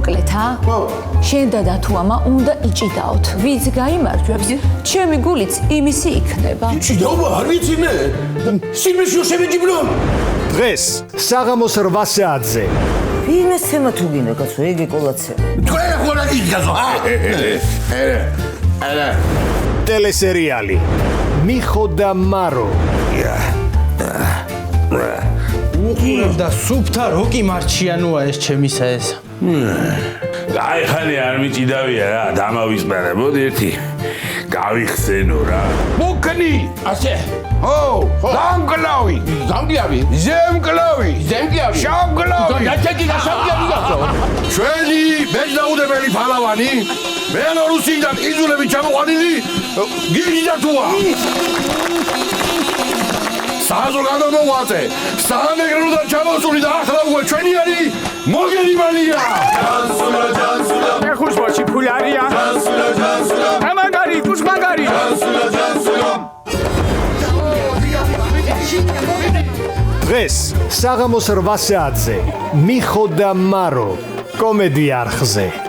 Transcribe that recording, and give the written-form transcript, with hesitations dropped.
მოკლედ, შენ და დათუამა უნდა იჭიდაოთ. ვინც გაიმარჯვებს, ჩემი გულიც იმისი იქნება. იჭიდაობა არ ვიცი მე. სიმეშიო შევიჯიბრო. დღეს საღამოს 8 საათზე. ვინმე ცემა თუ გინდა კაცო, ეგ ეკოლაცია. თქვენ ახლა გიგაზო, არა. ტელესერიალი მიხო და მარო. და სუფთა როკი მარჩიანოა ეს ჩემისა ეს. აი ხანი არ მიჭიდავია რა, დამავისპარებოდ ერთი. გავიხსენო რა. მოკნი, ასე. დამკლავი. ზემკლავი. შავკლავი. დაჭედი და შავკლავი გასო. ჩვენი მეჯდაუდებელი ფალავანი ბელორუსიდან იზოლები ჩამოყვანილი გიჟდა თუა. საზოგადო მოღვაწე, სამეგრელოდან ჩამოსული და ახლა უკვე ჩვენი არის მოგელიმანია. ჯანსულა. ეხუშბაში ფული არია. ჯანსულა. ამაგარი, კუშმაგარი. ჯანსულა. დღეს საღამოს 8 საათზე მიხო და მარო კომედი არხზე.